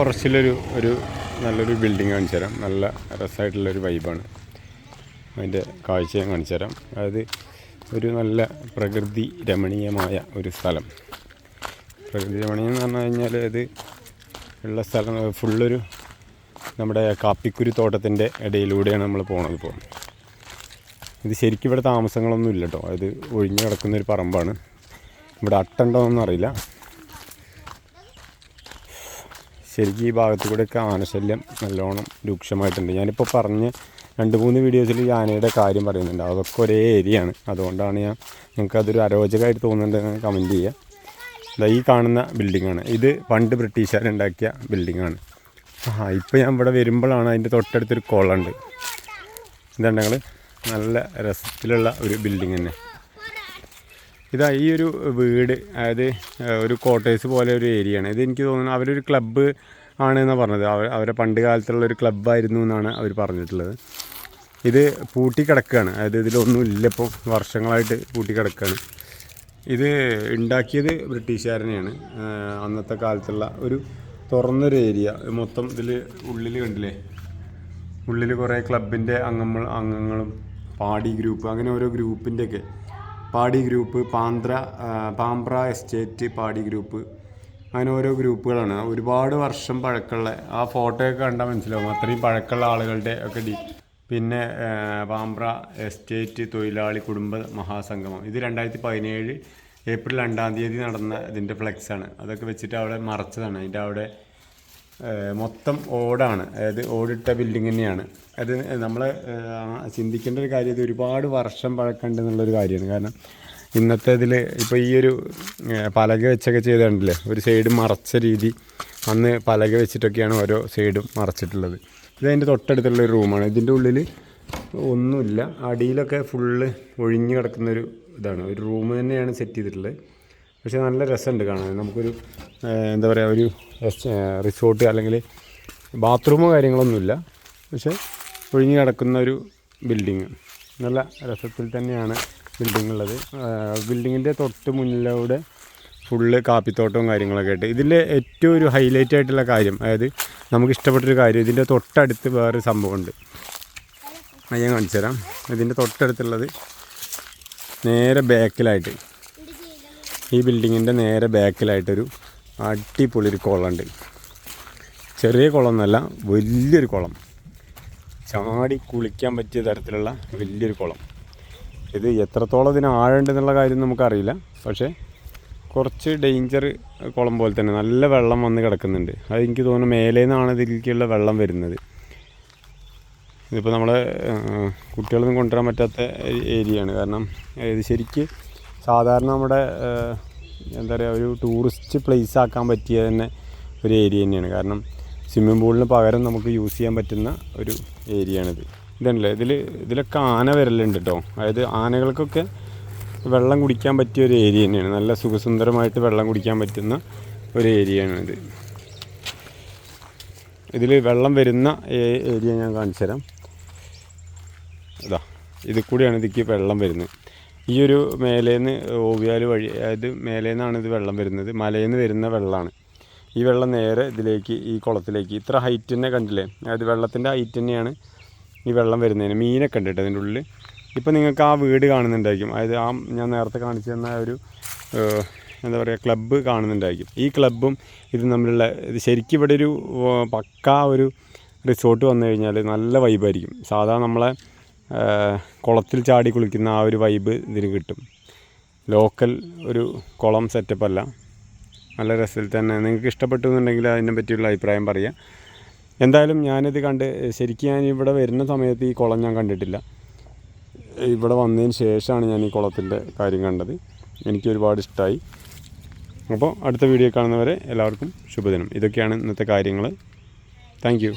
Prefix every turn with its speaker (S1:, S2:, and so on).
S1: ഫോറസ്റ്റിലൊരു നല്ലൊരു ബിൽഡിംഗ് കാണിച്ചു തരാം. നല്ല രസമായിട്ടുള്ളൊരു വൈബാണ്. അതിൻ്റെ കാഴ്ച ഞാൻ കാണിച്ചു തരാം. അതായത് ഒരു നല്ല പ്രകൃതി രമണീയമായ ഒരു സ്ഥലം. പ്രകൃതി രമണീയം എന്ന് പറഞ്ഞു കഴിഞ്ഞാൽ അത് ഉള്ള സ്ഥലം ഫുള്ളൊരു നമ്മുടെ കാപ്പിക്കുരു തോട്ടത്തിൻ്റെ ഇടയിലൂടെയാണ് നമ്മൾ പോണത്. ഇപ്പോൾ ഇത് ശരിക്കും ഇവിടെ താമസങ്ങളൊന്നും ഇല്ല കേട്ടോ. അത് ഒഴിഞ്ഞു കിടക്കുന്നൊരു പറമ്പാണ്. ഇവിടെ അട്ടുണ്ടോയെന്നൊന്നും അറിയില്ല. ശരിക്കും ഈ ഭാഗത്തു കൂടെയൊക്കെ ആനശല്യം നല്ലോണം രൂക്ഷമായിട്ടുണ്ട്. ഞാനിപ്പോൾ പറഞ്ഞ് 2-3 വീഡിയോസിൽ ഈ ആനയുടെ കാര്യം പറയുന്നുണ്ട്. അതൊക്കെ ഒരേ ഏരിയയാണ്. അതുകൊണ്ടാണ് നിങ്ങൾക്കതൊരു അരോചകമായിട്ട് തോന്നുന്നുണ്ടെന്ന് കമൻറ്റ് ചെയ്യുക. ഈ കാണുന്ന ബിൽഡിങ്ങാണ്. ഇത് പണ്ട് ബ്രിട്ടീഷുകാരുണ്ടാക്കിയ ബിൽഡിങ്ങാണ്. ഇപ്പോൾ ഞാൻ ഇവിടെ വരുമ്പോഴാണ് അതിൻ്റെ തൊട്ടടുത്തൊരു കുളമുണ്ട്. ഇതാണ് ഞങ്ങൾ നല്ല രസത്തിലുള്ള ഒരു ബിൽഡിങ് തന്നെ. ഈ ഒരു വീട് അതായത് ഒരു ക്വാർട്ടേഴ്സ് പോലെ ഒരു ഏരിയയാണ്. ഇത് എനിക്ക് തോന്നുന്നു അവരൊരു ക്ലബ്ബ് ആണെന്നാണ് പറഞ്ഞത്. അവരെ പണ്ട് കാലത്തുള്ളൊരു ക്ലബ്ബായിരുന്നു എന്നാണ് അവർ പറഞ്ഞിട്ടുള്ളത്. ഇത് പൂട്ടിക്കിടക്കുകയാണ്. അതായത് ഇതിലൊന്നും ഇല്ല, ഇപ്പോൾ വർഷങ്ങളായിട്ട് പൂട്ടിക്കിടക്കുകയാണ്. ഇത് ഉണ്ടാക്കിയത് ബ്രിട്ടീഷുകാരനെയാണ്. അന്നത്തെ കാലത്തുള്ള ഒരു തുറന്നൊരു ഏരിയ മൊത്തം. ഇതിൽ ഉള്ളിൽ കണ്ടില്ലേ, ഉള്ളിൽ കുറേ ക്ലബിൻ്റെ അംഗങ്ങളും പാടി ഗ്രൂപ്പ്, അങ്ങനെ ഓരോ ഗ്രൂപ്പിൻ്റെയൊക്കെ പാടി ഗ്രൂപ്പ്, പാമ്പ്ര എസ്റ്റേറ്റ് പാടി ഗ്രൂപ്പ്, അങ്ങനെ ഓരോ ഗ്രൂപ്പുകളാണ്. ഒരുപാട് വർഷം പഴക്കമുള്ള, ആ ഫോട്ടോയൊക്കെ കണ്ടാൽ മനസ്സിലാവും അത്രയും പഴക്കമുള്ള ആളുകളുടെ ഒക്കെ പിന്നെ പാമ്പ്ര എസ്റ്റേറ്റ് തൊഴിലാളി കുടുംബ മഹാസംഗമം. ഇത് 2017 ഏപ്രിൽ 2-ാം തീയതി നടന്ന ഇതിൻ്റെ ഫ്ലെക്സാണ്. അതൊക്കെ വെച്ചിട്ട് അവിടെ മറച്ചതാണ്. അതിൻ്റെ അവിടെ മൊത്തം ഓടാണ്. അതായത് ഓടിട്ട ബിൽഡിങ് തന്നെയാണ്. അത് നമ്മൾ ചിന്തിക്കേണ്ട ഒരു കാര്യം, ഇത് ഒരുപാട് വർഷം പഴക്കമുണ്ട് എന്നുള്ളൊരു കാര്യമാണ്. കാരണം ഇന്നത്തെ ഇതിൽ ഇപ്പോൾ ഈ ഒരു പലക വെച്ചൊക്കെ ചെയ്തിട്ടുണ്ടല്ലേ, ഒരു സൈഡ് മറച്ച രീതി. അന്ന് പലക വെച്ചിട്ടൊക്കെയാണ് ഓരോ സൈഡും മറച്ചിട്ടുള്ളത്. ഇതതിൻ്റെ തൊട്ടടുത്തുള്ളൊരു റൂമാണ്. ഇതിൻ്റെ ഉള്ളിൽ ഒന്നുമില്ല. അടിയിലൊക്കെ ഫുള്ള് ഒഴിഞ്ഞ് കിടക്കുന്നൊരു ഇതാണ്. ഒരു റൂം തന്നെയാണ് സെറ്റ് ചെയ്തിട്ടുള്ളത്. പക്ഷേ നല്ല രസമുണ്ട് കാണാൻ. നമുക്കൊരു എന്താ പറയുക, ഒരു റിസോർട്ട് അല്ലെങ്കിൽ ബാത്റൂമോ കാര്യങ്ങളൊന്നുമില്ല. പക്ഷേ ഒഴിഞ്ഞ് കിടക്കുന്ന ഒരു ബിൽഡിങ്. നല്ല രസത്തിൽ തന്നെയാണ് ബിൽഡിംഗ് ഉള്ളത്. ബിൽഡിങ്ങിൻ്റെ തൊട്ട് മുന്നിലൂടെ ഫുള്ള് കാപ്പിത്തോട്ടവും കാര്യങ്ങളൊക്കെ ആയിട്ട്. ഇതിൻ്റെ ഏറ്റവും ഒരു ഹൈലൈറ്റ് ആയിട്ടുള്ള കാര്യം, അതായത് നമുക്ക് ഇഷ്ടപ്പെട്ടൊരു കാര്യം, ഇതിൻ്റെ തൊട്ടടുത്ത് വേറൊരു സംഭവമുണ്ട്. അത് ഞാൻ കാണിച്ചു തരാം. ഇതിൻ്റെ തൊട്ടടുത്തുള്ളത് നേരെ ബാക്കിലായിട്ട്, ഈ ബിൽഡിങ്ങിൻ്റെ നേരെ ബാക്കിലായിട്ടൊരു അടിപൊളിയൊരു കുളമുണ്ട്. ചെറിയ കുളമൊന്നുമല്ല, വലിയൊരു കുളം. ചാടി കുളിക്കാൻ പറ്റിയ തരത്തിലുള്ള വലിയൊരു കുളം. ഇത് എത്രത്തോളം ഇതിന് ആഴമുണ്ടെന്നുള്ള കാര്യം നമുക്കറിയില്ല. പക്ഷേ കുറച്ച് ഡേഞ്ചർ കുളം പോലെ തന്നെ നല്ല വെള്ളം വന്ന് കിടക്കുന്നുണ്ട്. അതെനിക്ക് തോന്നുന്നു മേലേ നിന്നാണ് ഇതിലേക്കുള്ള വെള്ളം വരുന്നത്. ഇതിപ്പോൾ നമ്മളെ കുട്ടികളൊന്നും കൊണ്ടുവരാൻ പറ്റാത്ത ഏരിയയാണ്. കാരണം ഇത് ശരിക്ക് സാധാരണ നമ്മുടെ എന്താ പറയുക, ഒരു ടൂറിസ്റ്റ് പ്ലേസ് ആക്കാൻ പറ്റിയ തന്നെ ഒരു ഏരിയ തന്നെയാണ്. കാരണം സ്വിമ്മിംഗ് പൂളിന് പകരം നമുക്ക് യൂസ് ചെയ്യാൻ പറ്റുന്ന ഒരു ഏരിയയാണിത്. ഇതല്ലേ, ഇതിലൊക്കെ ആന വരലുണ്ട് കേട്ടോ. അതായത് ആനകൾക്കൊക്കെ വെള്ളം കുടിക്കാൻ പറ്റിയ ഒരു ഏരിയ തന്നെയാണ്. നല്ല സുഖസുന്ദരമായിട്ട് വെള്ളം കുടിക്കാൻ പറ്റുന്ന ഒരു ഏരിയയാണിത്. ഇതിൽ വെള്ളം വരുന്ന ഏരിയ ഞാൻ കാണിച്ചു തരാം. ഇതിൽ കൂടിയാണ് ഇതിലേക്ക് വെള്ളം വരുന്നത്. ഈ ഒരു മേലേന്ന് ഓവിയാൽ വഴി, അതായത് മേലേന്നാണ് ഇത് വെള്ളം വരുന്നത്. മലയിൽ നിന്ന് വരുന്ന വെള്ളമാണ്. ഈ വെള്ളം നേരെ ഇതിലേക്ക്, ഈ കുളത്തിലേക്ക്, ഇത്ര ഹൈറ്റ് തന്നെ കണ്ടില്ലേ, അതായത് വെള്ളത്തിൻ്റെ ഹൈറ്റ് തന്നെയാണ് ഈ വെള്ളം വരുന്നതിന്. മീനൊക്കെ ഉണ്ട് കേട്ടോ അതിൻ്റെ ഉള്ളിൽ. ഇപ്പോൾ നിങ്ങൾക്ക് ആ വീട് കാണുന്നുണ്ടായിരിക്കും. അതായത് ഞാൻ നേരത്തെ കാണിച്ചു തന്ന ഒരു എന്താ പറയുക, ക്ലബ്ബ് കാണുന്നുണ്ടായിരിക്കും. ഈ ക്ലബ്ബും ഇതും തമ്മിലുള്ള ഇത് ശരിക്കും ഇവിടെ ഒരു പക്കാ ഒരു റിസോർട്ട് വന്നു കഴിഞ്ഞാൽ നല്ല വൈബായിരിക്കും. സാധാരണ നമ്മളെ കുളത്തിൽ ചാടി കുളിക്കുന്ന ആ ഒരു വൈബ് ഇതിന് കിട്ടും. ലോക്കൽ ഒരു കുളം സെറ്റപ്പല്ല. നല്ല രസത്തിൽ തന്നെ. നിങ്ങൾക്ക് ഇഷ്ടപ്പെട്ടു എന്നുണ്ടെങ്കിൽ അതിനെ പറ്റിയുള്ള അഭിപ്രായം പറയാം. എന്തായാലും ഞാനിത് കണ്ട് ശരിക്കും ഞാൻ ഇവിടെ വരുന്ന സമയത്ത് ഈ കുളം ഞാൻ കണ്ടിട്ടില്ല. ഇവിടെ വന്നതിന് ശേഷമാണ് ഞാൻ ഈ കുളത്തിൻ്റെ കാര്യം കണ്ടത്. എനിക്ക് ഒരുപാട് ഇഷ്ടമായി. അപ്പോൾ അടുത്ത വീഡിയോ കാണുന്നവരെ എല്ലാവർക്കും ശുഭദിനം. ഇതൊക്കെയാണ് ഇന്നത്തെ കാര്യങ്ങൾ. Thank you.